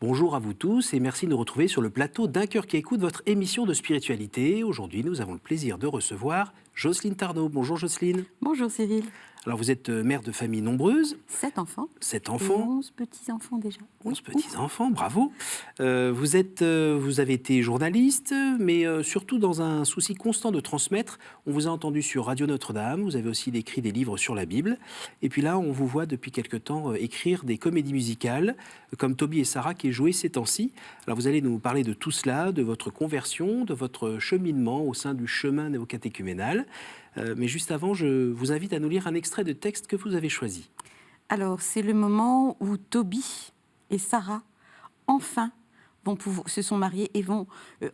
Bonjour à vous tous et merci de nous retrouver sur le plateau d'Un cœur qui écoute, votre émission de spiritualité. Aujourd'hui, nous avons le plaisir de recevoir Jocelyne Tarnot. Bonjour Jocelyne. Bonjour Cyril. Alors vous êtes mère de famille nombreuse. 7 enfants. 7 Et enfants. 11 petits-enfants déjà. 11 petits-enfants, bravo. Vous avez été journaliste, mais surtout dans un souci constant de transmettre. On vous a entendu sur Radio Notre-Dame, vous avez aussi écrit des livres sur la Bible. Et puis là, on vous voit depuis quelque temps écrire des comédies musicales, comme Toby et Sarah qui est jouée ces temps-ci. Alors vous allez nous parler de tout cela, de votre conversion, de votre cheminement au sein du chemin néocatéchuménal. Mais juste avant, je vous invite à nous lire un extrait de texte que vous avez choisi. Alors, c'est le moment où Toby et Sarah, enfin, se sont mariés et vont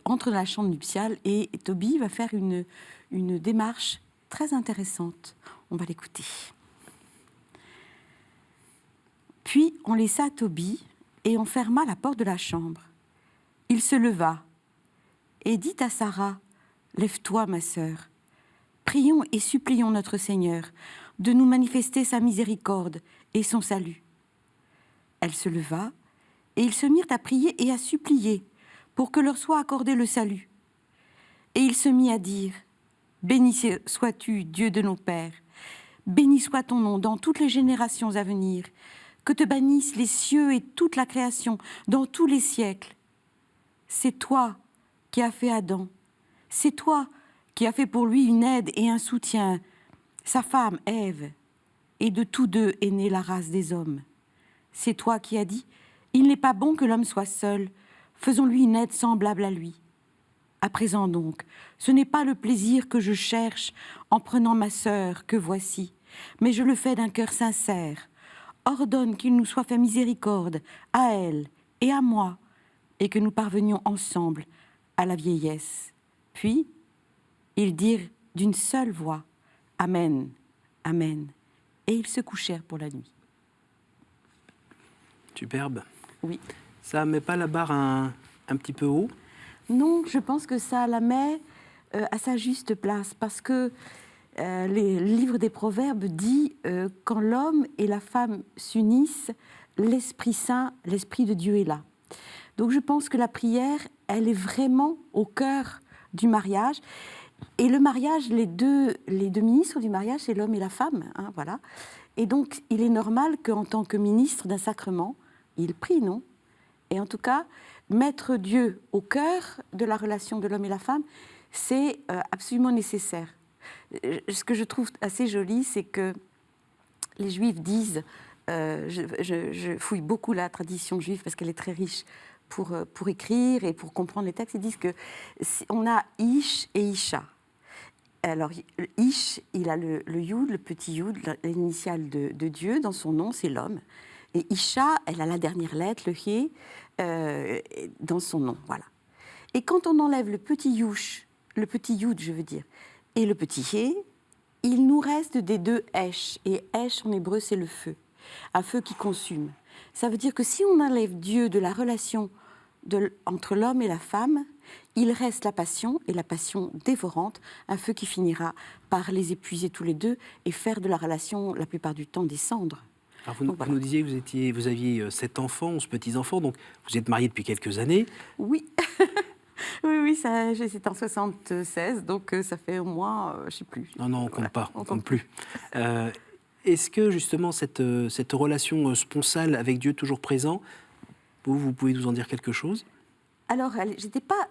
entrent dans la chambre nuptiale. Et Toby va faire une démarche très intéressante. On va l'écouter. Puis, on laissa Toby et on ferma la porte de la chambre. Il se leva et dit à Sarah, « Lève-toi, ma sœur. Prions et supplions notre Seigneur de nous manifester sa miséricorde et son salut. » Elle se leva, et ils se mirent à prier et à supplier pour que leur soit accordé le salut. Et il se mit à dire, « Béni sois-tu, Dieu de nos pères, béni soit ton nom dans toutes les générations à venir, que te bénissent les cieux et toute la création dans tous les siècles. C'est toi qui as fait Adam, c'est toi qui as fait pour lui une aide et un soutien, sa femme Ève, et de tous deux est née la race des hommes. C'est toi qui as dit, il n'est pas bon que l'homme soit seul, faisons-lui une aide semblable à lui. À présent donc, ce n'est pas le plaisir que je cherche en prenant ma sœur que voici, mais je le fais d'un cœur sincère. Ordonne qu'il nous soit fait miséricorde à elle et à moi, et que nous parvenions ensemble à la vieillesse. Puis, ils dirent d'une seule voix, « Amen, Amen », et ils se couchèrent pour la nuit. Superbe. Oui. Ça ne met pas la barre un petit peu haut ? Non, je pense que ça la met à sa juste place, parce que le livre des Proverbes dit quand l'homme et la femme s'unissent, l'Esprit Saint, l'Esprit de Dieu est là. Donc je pense que la prière, elle est vraiment au cœur du mariage. Et le mariage, les deux ministres du mariage, c'est l'homme et la femme, hein, voilà. Et donc, il est normal qu'en tant que ministre d'un sacrement, il prie, non ? Et en tout cas, mettre Dieu au cœur de la relation de l'homme et la femme, c'est absolument nécessaire. Ce que je trouve assez joli, c'est que les Juifs disent, je fouille beaucoup la tradition juive parce qu'elle est très riche pour écrire et pour comprendre les textes, ils disent qu'on a Ish et Isha. Alors, Ish, il a le Yud, le petit Yud, l'initiale de Dieu, dans son nom, c'est l'homme. Et Isha, elle a la dernière lettre, le He, dans son nom, voilà. Et quand on enlève le petit Yush, le petit Yud, je veux dire, et le petit He, il nous reste des deux Esh. Et Esh, en hébreu, c'est le feu, un feu qui consume. Ça veut dire que si on enlève Dieu de la relation entre l'homme et la femme, il reste la passion, et la passion dévorante, un feu qui finira par les épuiser tous les deux et faire de la relation, la plupart du temps, des cendres. Alors vous nous disiez que vous aviez 7 enfants, 11 petits-enfants, donc vous êtes mariés depuis quelques années. Oui, oui, c'était en 76, donc ça fait au moins, je ne sais plus. Non, on ne compte pas, on ne compte plus. Est-ce que justement cette relation sponsale avec Dieu toujours présent, vous pouvez nous en dire quelque chose ? Alors,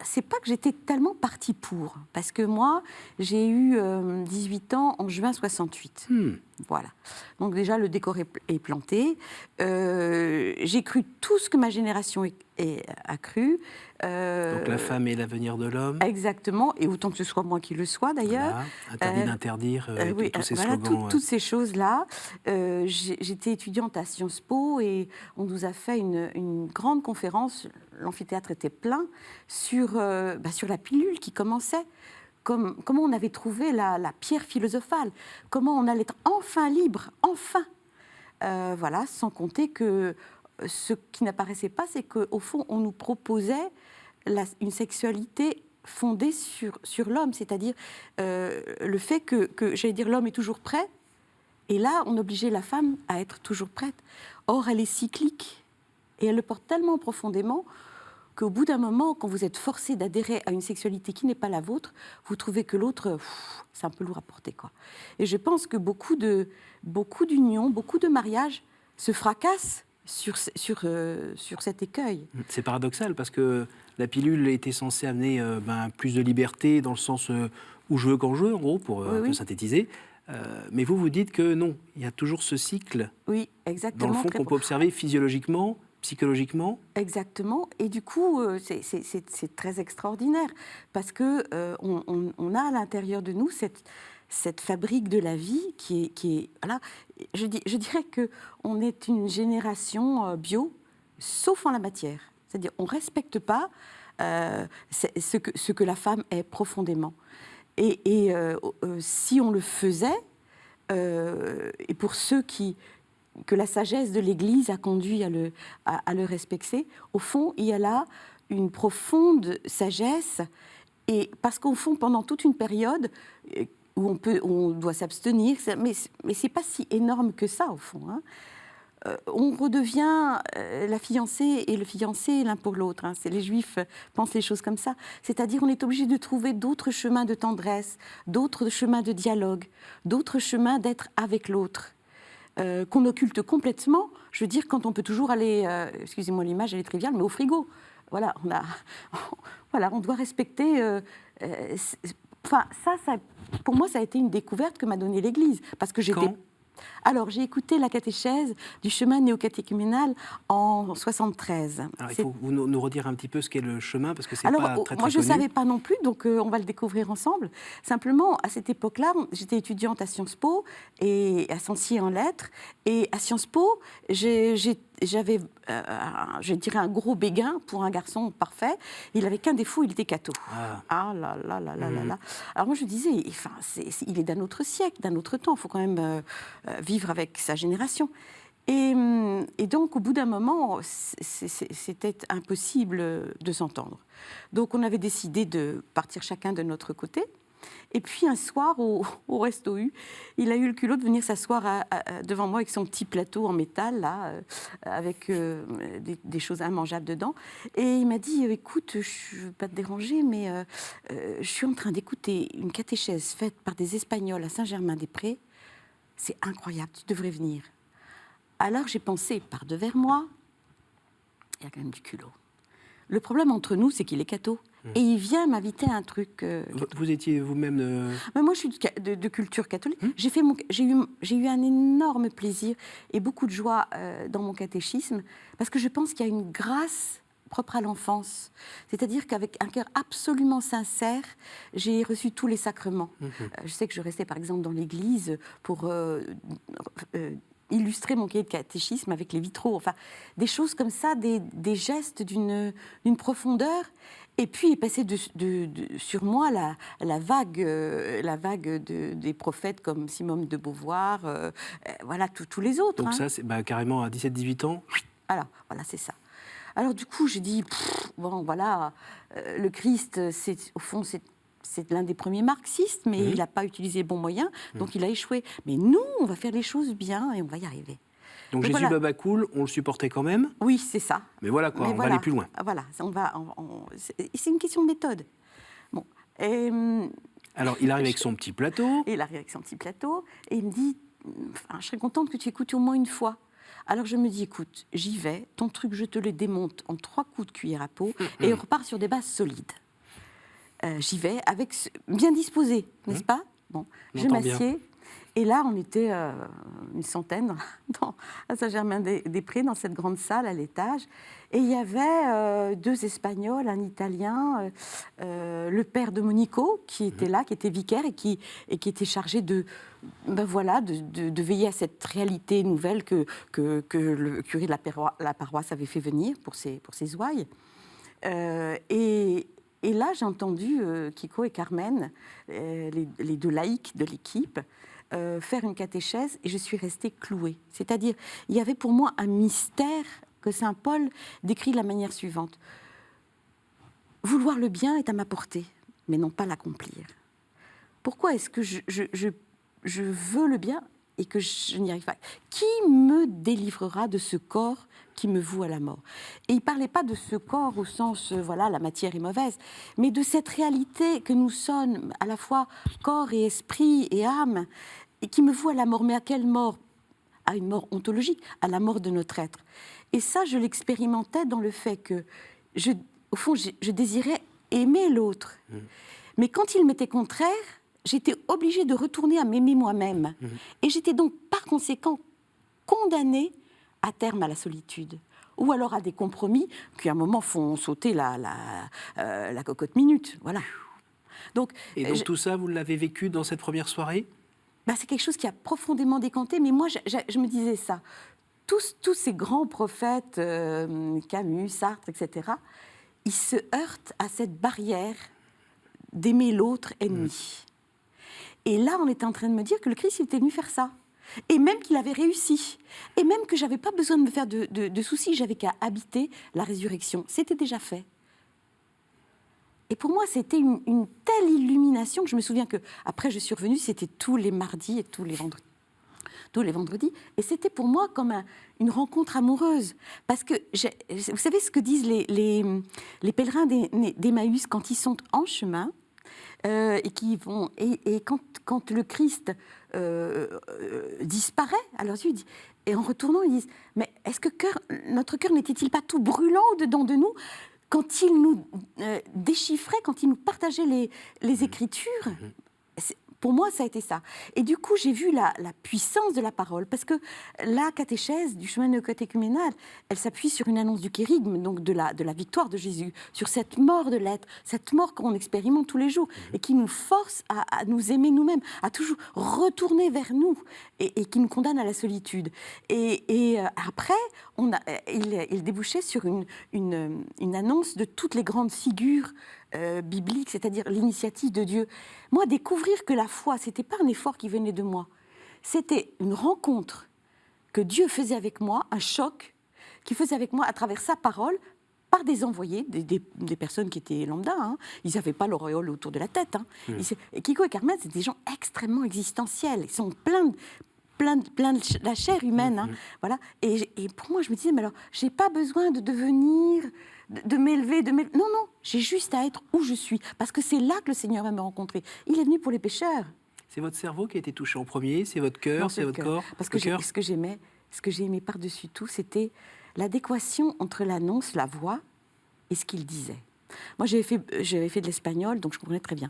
c'est pas que j'étais tellement partie pour, parce que moi, j'ai eu 18 ans en juin 68. Voilà. Donc déjà, le décor est planté. J'ai cru tout ce que ma génération a cru. Donc la femme est l'avenir de l'homme. Exactement, et autant que ce soit moi qui le sois d'ailleurs. Voilà. Interdit d'interdire, oui, tous ces voilà, slogans. Toutes ces choses-là. J'étais étudiante à Sciences Po et on nous a fait une grande conférence, l'amphithéâtre était plein, sur la pilule qui commençait. Comment on avait trouvé la pierre philosophale, comment on allait être enfin libre, enfin. Voilà, sans compter que ce qui n'apparaissait pas, c'est qu'au fond, on nous proposait une sexualité fondée sur l'homme, c'est-à-dire le fait que, j'allais dire, l'homme est toujours prêt, et là, on obligeait la femme à être toujours prête. Or, elle est cyclique. Et elle le porte tellement profondément qu'au bout d'un moment, quand vous êtes forcé d'adhérer à une sexualité qui n'est pas la vôtre, vous trouvez que l'autre, c'est un peu lourd à porter, quoi. Et je pense que beaucoup d'unions, beaucoup de mariages se fracassent sur cet écueil. C'est paradoxal parce que la pilule était censée amener plus de liberté dans le sens où je veux quand je veux, en gros, pour un peu synthétiser. Mais vous dites que non, il y a toujours ce cycle, oui, exactement, dans le fond, qu'on peut observer physiologiquement, psychologiquement. Exactement. Et du coup, c'est très extraordinaire parce que on a à l'intérieur de nous cette fabrique de la vie qui est voilà. Je dirais que on est une génération bio, sauf en la matière. C'est-à-dire, on respecte pas ce que la femme est profondément. Et si on le faisait, et pour ceux que la sagesse de l'Église a conduit à le respecter, au fond, il y a là une profonde sagesse, et parce qu'au fond, pendant toute une période où on doit s'abstenir, mais c'est pas si énorme que ça, au fond, hein. On redevient la fiancée et le fiancé l'un pour l'autre, hein. Les Juifs pensent les choses comme ça. C'est-à-dire on est obligé de trouver d'autres chemins de tendresse, d'autres chemins de dialogue, d'autres chemins d'être avec l'autre. Qu'on occulte complètement, je veux dire, quand on peut toujours aller, excusez-moi l'image, elle est triviale, mais au frigo. Voilà, on doit respecter... Enfin, ça, pour moi, ça a été une découverte que m'a donnée l'Église. Parce que j'étais... Alors, j'ai écouté la catéchèse du chemin néocatéchuménal en 73. Alors, il faut vous nous redire un petit peu ce qu'est le chemin, parce que c'est pas très moi, je ne connu. savais pas non plus, donc on va le découvrir ensemble. Simplement, à cette époque-là, j'étais étudiante à Sciences Po et à Censier en lettres. Et à Sciences Po, j'avais, je dirais, un gros béguin pour un garçon parfait. Il n'avait qu'un défaut, il était catho. Ah là là là là là là. Alors moi, je disais, enfin, il est d'un autre siècle, d'un autre temps. Il faut quand même vivre avec sa génération. Et donc, au bout d'un moment, c'était impossible de s'entendre. Donc, on avait décidé de partir chacun de notre côté. Et puis, un soir, au Resto U, il a eu le culot de venir s'asseoir devant moi avec son petit plateau en métal, là, avec des choses immangeables dedans. Et il m'a dit, écoute, je ne veux pas te déranger, mais je suis en train d'écouter une catéchèse faite par des Espagnols à Saint-Germain-des-Prés. C'est incroyable, tu devrais venir. Alors j'ai pensé, par devers moi, il y a quand même du culot. Le problème entre nous, c'est qu'il est catho. Et il vient m'inviter à un truc. Vous étiez vous-même... Mais moi, je suis de culture catholique. J'ai eu un énorme plaisir et beaucoup de joie dans mon catéchisme, parce que je pense qu'il y a une grâce propre à l'enfance. C'est-à-dire qu'avec un cœur absolument sincère, j'ai reçu tous les sacrements. Je sais que je restais, par exemple, dans l'église pour... illustrer mon cahier de catéchisme avec les vitraux, enfin, des choses comme ça, des gestes d'une profondeur. Et puis est passée sur moi la vague des prophètes comme Simone de Beauvoir, voilà, tous les autres. Donc ça, c'est carrément à 17-18 ans. Alors, voilà, c'est ça. Alors du coup, j'ai dit, bon, voilà, le Christ, au fond, c'est l'un des premiers marxistes, mais il n'a pas utilisé les bons moyens, donc il a échoué. Mais nous, on va faire les choses bien et on va y arriver. Donc Jésus Baba Cool, on le supportait quand même. Oui, c'est ça. Mais voilà quoi, on va aller plus loin. Voilà, c'est une question de méthode. Bon. Alors il arrive avec son petit plateau. Il arrive avec son petit plateau et il me dit, je serais contente que tu écoutes au moins une fois. Alors je me dis, écoute, j'y vais, ton truc, je te le démonte en 3 coups de cuillère à peau et on repart sur des bases solides. J'y vais bien disposé, n'est-ce pas? Bon, je m'assieds. Et là, on était une centaine à Saint-Germain-des-Prés, dans cette grande salle à l'étage. Et il y avait 2 Espagnols, un Italien, le père de Monico, qui était là, qui était vicaire et qui était chargé de veiller à cette réalité nouvelle que le curé de la paroisse avait fait venir pour ses ouailles. Et là, j'ai entendu Kiko et Carmen, les 2 laïcs de l'équipe, faire une catéchèse, et je suis restée clouée. C'est-à-dire, il y avait pour moi un mystère que saint Paul décrit de la manière suivante. Vouloir le bien est à ma portée, mais non pas l'accomplir. Pourquoi est-ce que je veux le bien et que je n'y arrive pas. Qui me délivrera de ce corps qui me voue à la mort? Et il ne parlait pas de ce corps au sens, voilà, la matière est mauvaise, mais de cette réalité que nous sommes à la fois corps et esprit et âme, et qui me voue à la mort. Mais à quelle mort? À une mort ontologique, à la mort de notre être. Et ça, je l'expérimentais dans le fait que, au fond, je désirais aimer l'autre. Mais quand il m'était contraire, j'étais obligée de retourner à m'aimer moi-même. Et j'étais donc, par conséquent, condamnée à terme à la solitude. Ou alors à des compromis qui, à un moment, font sauter la cocotte minute. Voilà. Donc, tout ça, vous l'avez vécu dans cette première soirée? C'est quelque chose qui a profondément décanté. Mais moi, je me disais ça. Tous ces grands prophètes, Camus, Sartre, etc., ils se heurtent à cette barrière d'aimer l'autre ennemi. Et là, on était en train de me dire que le Christ il était venu faire ça. Et même qu'il avait réussi. Et même que je n'avais pas besoin de me faire de soucis, j'avais qu'à habiter la résurrection. C'était déjà fait. Et pour moi, c'était une telle illumination que je me souviens qu'après, je suis revenue, c'était tous les mardis et tous les vendredis. Et c'était pour moi comme une rencontre amoureuse. Parce que, vous savez ce que disent les pèlerins d'Emmaüs quand ils sont en chemin et qui vont et quand le Christ disparaît à leurs yeux, et en retournant, ils disent « Mais est-ce que notre cœur n'était-il pas tout brûlant au-dedans de nous ?» Quand il nous déchiffrait, quand il nous partageait les Écritures, pour moi, ça a été ça. Et du coup, j'ai vu la puissance de la parole, parce que la catéchèse du chemin néocatéchuménal, elle s'appuie sur une annonce du kérygme, donc de la victoire de Jésus, sur cette mort de l'être, cette mort qu'on expérimente tous les jours, et qui nous force à nous aimer nous-mêmes, à toujours retourner vers nous, et qui nous condamne à la solitude. Et après, il débouchait sur une annonce de toutes les grandes figures biblique, c'est-à-dire l'initiative de Dieu. Moi, découvrir que la foi, ce n'était pas un effort qui venait de moi, c'était une rencontre que Dieu faisait avec moi, un choc qu'il faisait avec moi à travers sa parole, par des envoyés, des personnes qui étaient lambda, hein. Ils n'avaient pas l'auréole autour de la tête. Hein. Kiko et Carmen, c'est des gens extrêmement existentiels, ils sont plein de la chair humaine. Hein. Voilà. Et pour moi, je me disais, mais alors, je n'ai pas besoin de devenir... de m'élever, Non, j'ai juste à être où je suis. Parce que c'est là que le Seigneur va me rencontrer. Il est venu pour les pécheurs. C'est votre cerveau qui a été touché en premier? C'est votre cœur? C'est votre corps? Parce que ce que j'ai aimé par-dessus tout, c'était l'adéquation entre l'annonce, la voix, et ce qu'il disait. Moi, j'avais fait de l'espagnol, donc je comprenais très bien.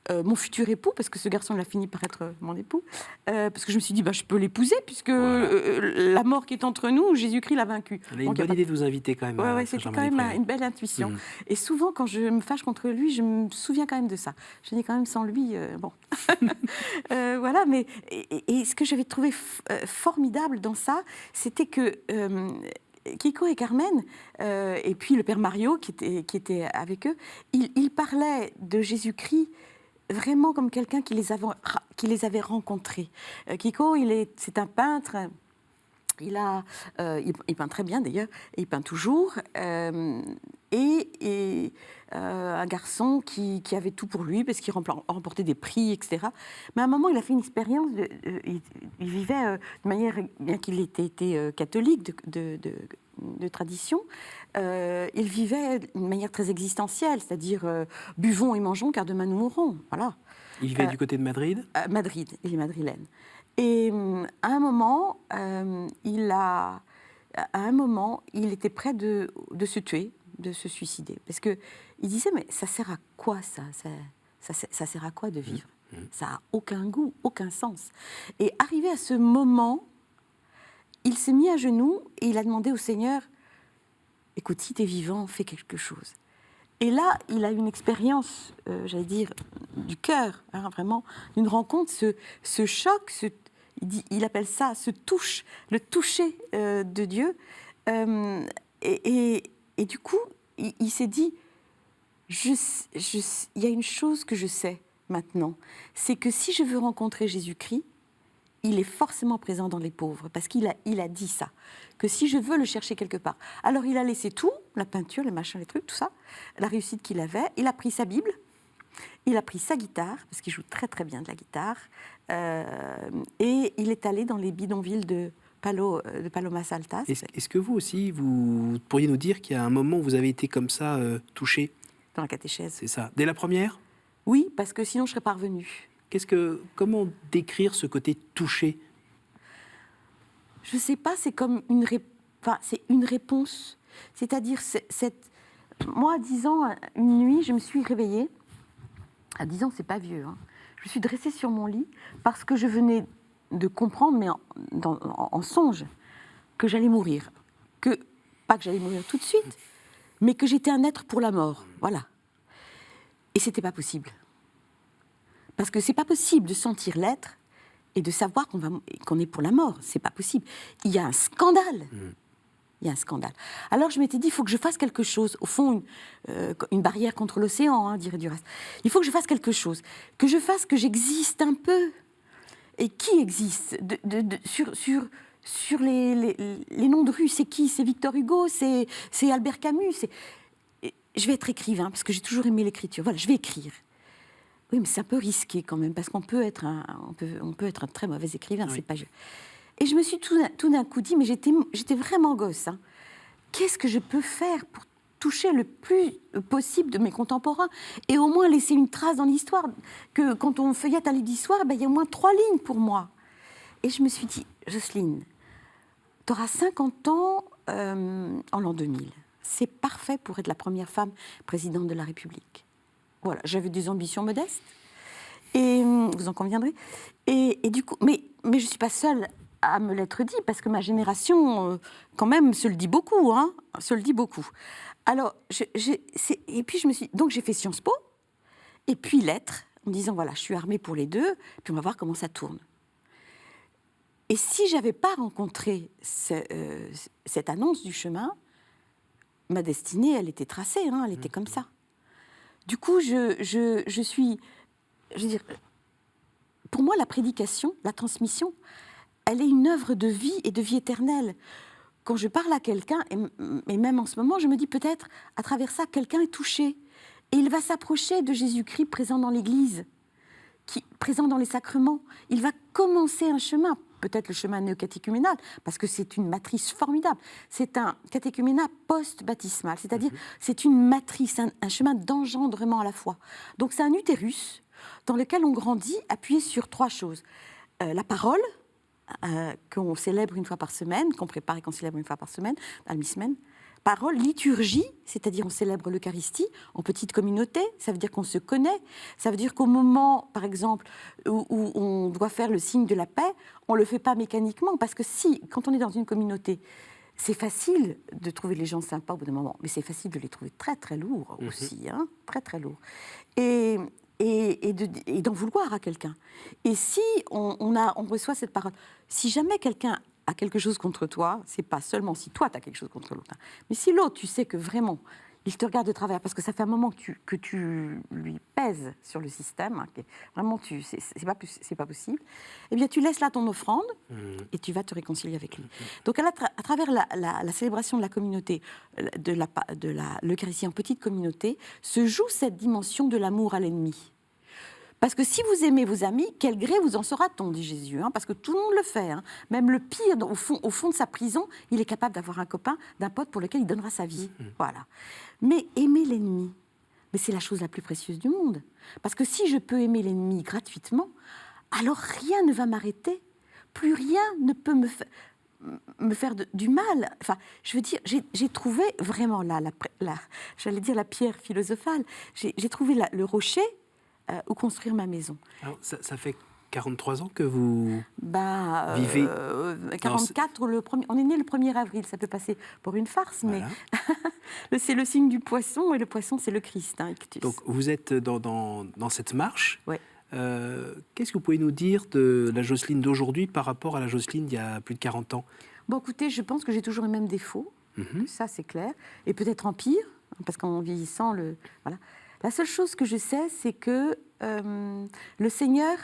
Mon futur époux, parce que ce garçon, il a fini par être mon époux, parce que je me suis dit, je peux l'épouser, puisque la mort qui est entre nous, Jésus-Christ l'a vaincu. Elle a une bonne idée de vous inviter quand même. Oui, c'était quand même une belle intuition. Et souvent, quand je me fâche contre lui, je me souviens quand même de ça. Je dis quand même, sans lui, bon. Voilà, mais... Et ce que j'avais trouvé formidable dans ça, c'était que... Kiko et Carmen, et puis le père Mario qui était avec eux, ils parlaient de Jésus-Christ vraiment comme quelqu'un qui les avait rencontrés. Kiko, c'est un peintre. Il peint très bien d'ailleurs, et il peint toujours. Et un garçon qui avait tout pour lui, parce qu'il remportait des prix, etc. Mais à un moment, il a fait une expérience, il vivait de manière, bien qu'il ait été catholique de tradition, il vivait d'une manière très existentielle, c'est-à-dire buvons et mangeons car demain nous mourrons. Voilà. Il vivait du côté de Madrid? Madrid, il est madrilène. Et à un moment, il était près de se tuer, de se suicider. Parce qu'il disait, mais ça sert à quoi ça sert à quoi de vivre? Ça n'a aucun goût, aucun sens. Et arrivé à ce moment, il s'est mis à genoux et il a demandé au Seigneur, écoute, si tu es vivant, fais quelque chose. Et là, il a eu une expérience, j'allais dire, du cœur, hein, vraiment, d'une rencontre, ce choc, il appelle ça le toucher de Dieu. Et du coup, il s'est dit, il y a une chose que je sais maintenant, c'est que si je veux rencontrer Jésus-Christ, il est forcément présent dans les pauvres, parce qu'il a dit ça, que si je veux le chercher quelque part. Alors il a laissé tout, la peinture, les machins, les trucs, tout ça, la réussite qu'il avait, il a pris sa Bible, Il a pris sa guitare, parce qu'il joue très très bien de la guitare, et il est allé dans les bidonvilles de Palomas Altas. Est-ce que vous aussi, vous pourriez nous dire qu'il y a un moment où vous avez été comme ça touché? Dans la catéchèse. C'est ça. Dès la première? Oui, parce que sinon je serais pas revenue. Comment décrire ce côté touché? Je sais pas, c'est comme c'est une réponse. C'est-à-dire, moi, à 10 ans, une nuit, je me suis réveillée. À 10 ans, c'est pas vieux. Hein. Je me suis dressée sur mon lit parce que je venais de comprendre, mais en songe, que j'allais mourir. Pas que j'allais mourir tout de suite, mais que j'étais un être pour la mort. Voilà. Et c'était pas possible. Parce que c'est pas possible de sentir l'être et de savoir qu'on est pour la mort. C'est pas possible. Il y a un scandale. Il y a un scandale. Alors je m'étais dit, il faut que je fasse quelque chose. Au fond, une barrière contre l'océan, hein, dirait Duras. Il faut que je fasse quelque chose. Que j'existe un peu. Et qui existe sur les noms de rue, c'est qui? C'est Victor Hugo, c'est Albert Camus. Je vais être écrivain, parce que j'ai toujours aimé l'écriture. Voilà, je vais écrire. Oui, mais c'est un peu risqué quand même, parce qu'on peut être un très mauvais écrivain, oui. C'est pas... Et je me suis tout d'un coup dit, mais j'étais vraiment gosse. Hein. Qu'est-ce que je peux faire pour toucher le plus possible de mes contemporains et au moins laisser une trace dans l'histoire, que quand on feuillette un livre d'histoire, il y a au moins 3 lignes pour moi. Et je me suis dit, Jocelyne, tu auras 50 ans en l'an 2000. C'est parfait pour être la première femme présidente de la République. Voilà, j'avais des ambitions modestes, et vous en conviendrez. Et du coup, mais je ne suis pas seule à me l'être dit, parce que ma génération, quand même, se le dit beaucoup, hein, se le dit beaucoup. Alors, et puis donc j'ai fait Sciences Po, et puis lettres, en disant, voilà, je suis armée pour les deux, puis on va voir comment ça tourne. Et si j'avais pas rencontré cette annonce du chemin, ma destinée, elle était tracée, hein, elle était comme ça. Du coup, je suis... Je veux dire, pour moi, la prédication, la transmission, elle est une œuvre de vie et de vie éternelle. Quand je parle à quelqu'un, et même en ce moment, je me dis peut-être, à travers ça, quelqu'un est touché. Et il va s'approcher de Jésus-Christ présent dans l'Église, présent dans les sacrements. Il va commencer un chemin, peut-être le chemin néocatéchuménal, parce que c'est une matrice formidable. C'est un catéchuménat post-baptismal, c'est-à-dire c'est une matrice, un chemin d'engendrement à la fois. Donc c'est un utérus dans lequel on grandit, appuyé sur 3 choses. La parole, qu'on célèbre une fois par semaine, qu'on prépare et qu'on célèbre une fois par semaine, à la mi-semaine. Parole, liturgie, c'est-à-dire on célèbre l'Eucharistie en petite communauté, ça veut dire qu'on se connaît, ça veut dire qu'au moment, par exemple, où on doit faire le signe de la paix, on ne le fait pas mécaniquement, parce que quand on est dans une communauté, c'est facile de trouver les gens sympas au bout d'un moment, mais c'est facile de les trouver très très lourds aussi, hein, très très lourds. Et d'en vouloir à quelqu'un. Et si on reçoit cette parole, si jamais quelqu'un a quelque chose contre toi, c'est pas seulement si toi tu as quelque chose contre l'autre, hein, mais si l'autre, tu sais que vraiment, il te regarde de travers, parce que ça fait un moment que tu lui pèses sur le système, hein, vraiment, c'est pas possible, eh bien tu laisses là ton offrande et tu vas te réconcilier avec lui. Donc à travers la célébration de la communauté, de l'Eucharistie en petite communauté, se joue cette dimension de l'amour à l'ennemi. Parce que si vous aimez vos amis, quel gré vous en sera-t-on, dit Jésus, hein, parce que tout le monde le fait. Hein. Même le pire, au fond de sa prison, il est capable d'avoir un copain, d'un pote pour lequel il donnera sa vie. Voilà. Mais aimer l'ennemi, mais c'est la chose la plus précieuse du monde. Parce que si je peux aimer l'ennemi gratuitement, alors rien ne va m'arrêter. Plus rien ne peut me faire du mal. Enfin, je veux dire, j'ai trouvé vraiment j'allais dire la pierre philosophale, j'ai trouvé le rocher où construire ma maison. Alors, ça fait 43 ans que vous vivez 44, on est né le 1er avril, ça peut passer pour une farce, voilà. Mais c'est le signe du poisson, et le poisson, c'est le Christ. Hein, donc, vous êtes dans cette marche. Ouais. Qu'est-ce que vous pouvez nous dire de la Jocelyne d'aujourd'hui par rapport à la Jocelyne d'il y a plus de 40 ans? Bon, écoutez, je pense que j'ai toujours les mêmes défauts, ça c'est clair, et peut-être en pire, parce qu'en vieillissant, voilà. La seule chose que je sais, c'est que le Seigneur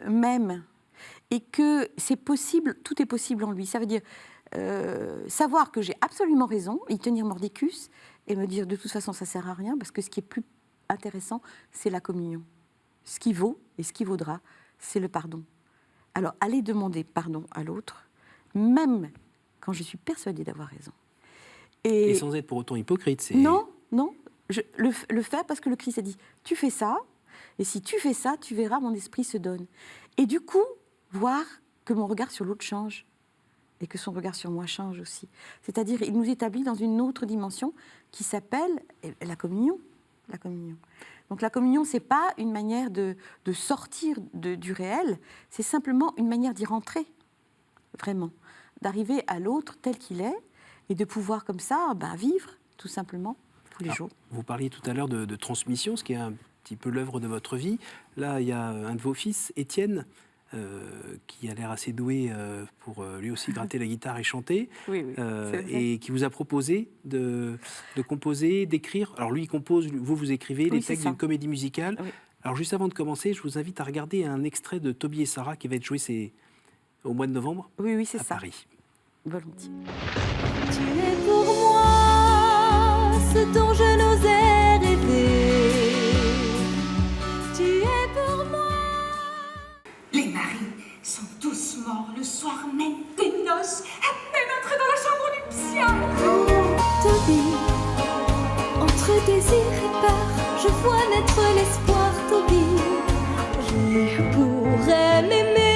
m'aime et que c'est possible, tout est possible en lui. Ça veut dire savoir que j'ai absolument raison, y tenir mordicus et me dire de toute façon ça sert à rien, parce que ce qui est plus intéressant, c'est la communion. Ce qui vaut et ce qui vaudra, c'est le pardon. Alors, allez demander pardon à l'autre, même quand je suis persuadée d'avoir raison. Et sans être pour autant hypocrite. C'est... Non, le faire parce que le Christ a dit, tu fais ça, et si tu fais ça, tu verras, mon esprit se donne. Et du coup, voir que mon regard sur l'autre change, et que son regard sur moi change aussi. C'est-à-dire, il nous établit dans une autre dimension qui s'appelle la communion. La communion. Donc la communion, ce n'est pas une manière de sortir du réel, c'est simplement une manière d'y rentrer, vraiment. D'arriver à l'autre tel qu'il est, et de pouvoir comme ça vivre, tout simplement, tous les jours. Vous parliez tout à l'heure de transmission, ce qui est un petit peu l'œuvre de votre vie. Là, il y a un de vos fils, Étienne, qui a l'air assez doué pour lui aussi gratter la guitare et chanter, Oui, et qui vous a proposé de composer, d'écrire. Alors lui, il compose, vous écrivez les textes d'une comédie musicale. Oui. Alors juste avant de commencer, je vous invite à regarder un extrait de Toby et Sarah qui va être joué au mois de novembre à Paris. Volontiers. Tu es pour moi ce dont je n'osais rêver. Tu es pour moi. Les maris sont tous morts le soir même des noces, à peine entrés dans la chambre nuptiale. Toby, entre désir et peur, je vois naître l'espoir, Toby. Je pourrais m'aimer.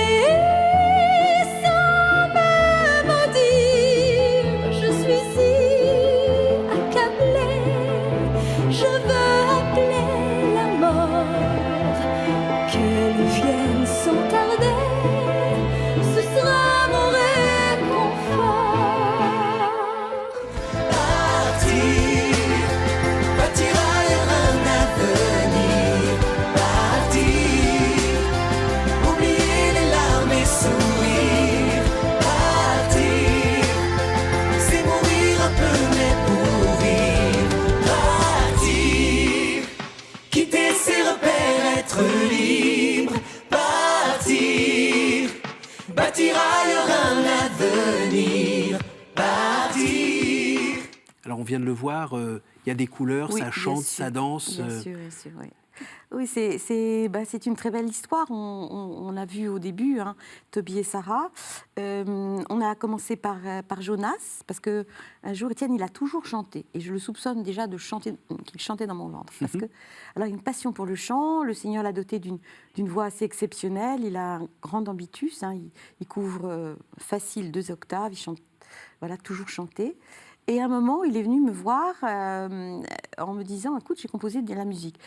Alors on vient de le voir, il y a des couleurs, ça chante, ça danse. Bien sûr, oui. Oui, c'est une très belle histoire. On l'a vu au début, Toby et Sarah. On a commencé par Jonas, parce qu'un jour, Étienne, il a toujours chanté. Et je le soupçonne déjà qu'il chantait dans mon ventre. Parce que, alors, il a une passion pour le chant. Le Seigneur l'a doté d'une voix assez exceptionnelle. Il a un grand ambitus. Il couvre facile 2 octaves. Il chante, toujours chanter. Et à un moment, il est venu me voir en me disant, écoute, j'ai composé de la musique.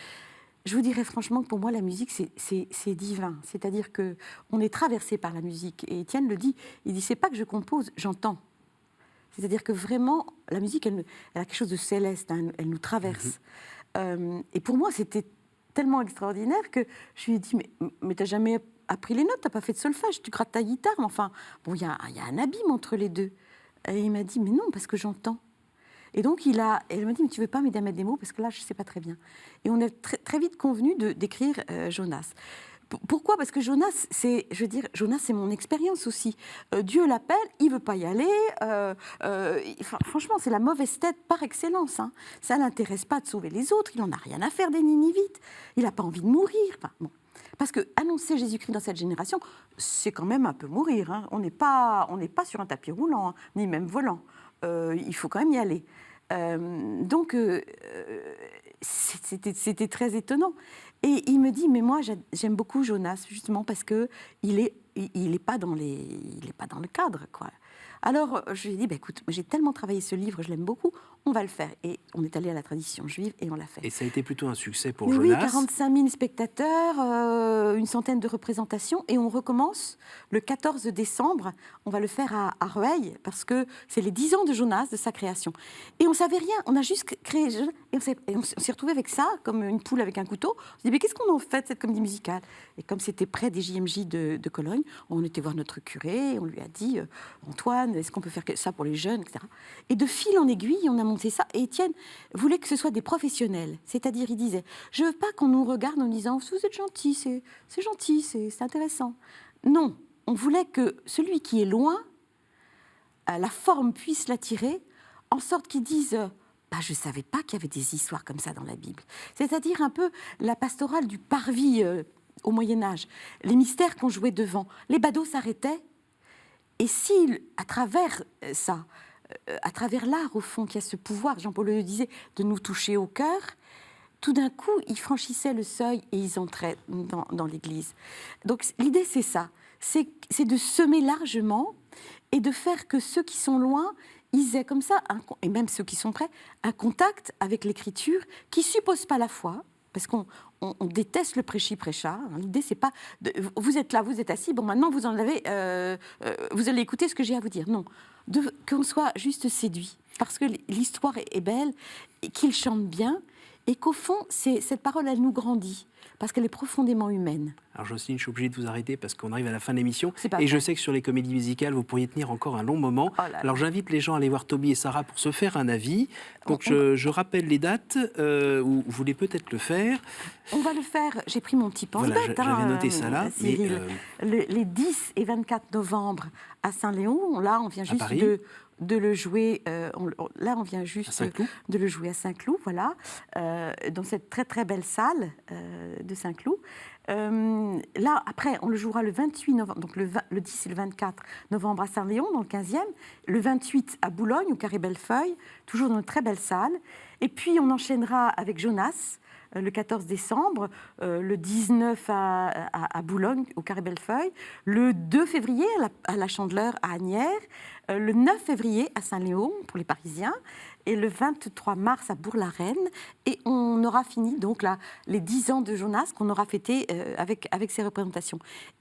Je vous dirais franchement que pour moi, la musique, c'est divin. C'est-à-dire qu'on est traversé par la musique. Et Étienne le dit, il dit, c'est pas que je compose, j'entends. C'est-à-dire que vraiment, la musique, elle a quelque chose de céleste, elle nous traverse. Et pour moi, c'était tellement extraordinaire que je lui ai dit, mais t'as jamais appris les notes, t'as pas fait de solfège, tu grattes ta guitare, mais enfin, bon, il y a un abîme entre les deux. Et il m'a dit, mais non, parce que j'entends. Et donc, elle m'a dit, mais tu ne veux pas m'aider à mettre des mots, parce que là, je ne sais pas très bien. Et on a très vite convenu d'écrire Jonas. Pourquoi ? Parce que Jonas, Jonas, c'est mon expérience aussi. Dieu l'appelle, il ne veut pas y aller. Franchement, c'est la mauvaise tête par excellence. Ça ne l'intéresse pas de sauver les autres, il n'en a rien à faire des Ninivites. Il n'a pas envie de mourir. Parce que annoncer Jésus-Christ dans cette génération, c'est quand même un peu mourir. On n'est pas sur un tapis roulant, ni même volant. Il faut quand même y aller. Donc, c'était très étonnant. Et il me dit, mais moi, j'aime beaucoup Jonas, justement parce qu'il n'est pas dans le cadre, quoi. Alors, je lui ai dit, écoute, j'ai tellement travaillé ce livre, je l'aime beaucoup, on va le faire. Et on est allé à la tradition juive et on l'a fait. Et ça a été plutôt un succès pour Jonas. Oui, 45 000 spectateurs, une centaine de représentations. Et on recommence le 14 décembre. On va le faire à Rueil, parce que c'est les 10 ans de Jonas, de sa création. Et on ne savait rien, on a juste créé... Et on s'est retrouvés avec ça, comme une poule avec un couteau. On s'est dit, mais qu'est-ce qu'on en fait de cette comédie musicale ? Et comme c'était près des JMJ de Cologne, on était voir notre curé, on lui a dit, Antoine, est-ce qu'on peut faire ça pour les jeunes, etc. Et de fil en aiguille, on a monté ça. Et Étienne voulait que ce soit des professionnels. C'est-à-dire, il disait, je ne veux pas qu'on nous regarde en disant, vous êtes gentil, c'est gentil, c'est intéressant. Non, on voulait que celui qui est loin, la forme puisse l'attirer, en sorte qu'il dise, bah, je ne savais pas qu'il y avait des histoires comme ça dans la Bible. C'est-à-dire un peu la pastorale du parvis au Moyen-Âge. Les mystères qu'on jouait devant. Les badauds s'arrêtaient. Et si, à travers ça, à travers l'art, au fond, qui a ce pouvoir, Jean-Paul le disait, de nous toucher au cœur, tout d'un coup, ils franchissaient le seuil et ils entraient dans l'Église. Donc l'idée, c'est ça. C'est de semer largement et de faire que ceux qui sont loin, ils aient comme ça, et même ceux qui sont près, un contact avec l'Écriture qui ne suppose pas la foi, parce qu'on déteste le prêchi-prêcha. L'idée, c'est pas... vous êtes là, vous êtes assis, bon, maintenant, vous allez écouter ce que j'ai à vous dire. Non, qu'on soit juste séduit, parce que l'histoire est belle, et qu'il chante bien, et qu'au fond, cette parole, elle nous grandit, parce qu'elle est profondément humaine. Alors Jocelyne, je suis obligée de vous arrêter parce qu'on arrive à la fin de l'émission. Et vrai. Je sais que sur les comédies musicales, vous pourriez tenir encore un long moment. Oh là là. Alors j'invite les gens à aller voir Toby et Sarah pour se faire un avis. Donc je rappelle les dates où vous voulez peut-être le faire. On va le faire, j'ai pris mon petit pense-bête. Voilà, j'avais noté ça là. Cyril. Les 10 et 24 novembre à Saint-Léon, là on vient juste de le jouer, on vient juste de le jouer à Saint-Cloud, voilà, dans cette très très belle salle de Saint-Cloud. Là, après, on le jouera le 28 novembre, donc le 10 et le 24 novembre à Saint-Léon, dans le 15e, le 28 à Boulogne, au Carré Bellefeuille, toujours dans une très belle salle. Et puis, on enchaînera avec Jonas, le 14 décembre, le 19 à Boulogne, au Carré Bellefeuille, le 2 février à la Chandeleur, à Asnières, le 9 février à Saint-Léon, pour les Parisiens, et le 23 mars à Bourg-la-Reine. Et on aura fini donc là, les 10 ans de Jonas qu'on aura fêté avec ces représentations.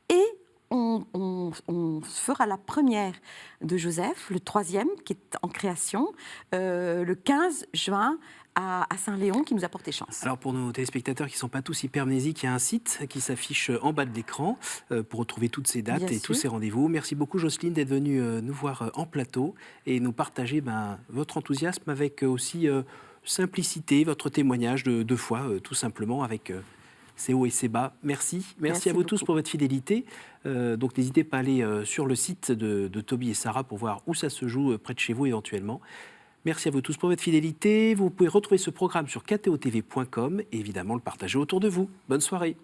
Et on fera la première de Joseph, le 3e, qui est en création, le 15 juin à Saint-Léon, qui nous a porté chance. Alors pour nos téléspectateurs qui ne sont pas tous hypermnésiques, il y a un site qui s'affiche en bas de l'écran pour retrouver toutes ces dates et tous ces rendez-vous. Merci beaucoup Jocelyne d'être venue nous voir en plateau et nous partager votre enthousiasme avec aussi simplicité, votre témoignage de foi tout simplement avec... ses hauts et ses bas. Merci à vous tous pour votre fidélité. Donc n'hésitez pas à aller sur le site de Toby et Sarah pour voir où ça se joue près de chez vous éventuellement. Merci à vous tous pour votre fidélité. Vous pouvez retrouver ce programme sur ktotv.com et évidemment le partager autour de vous. Bonne soirée.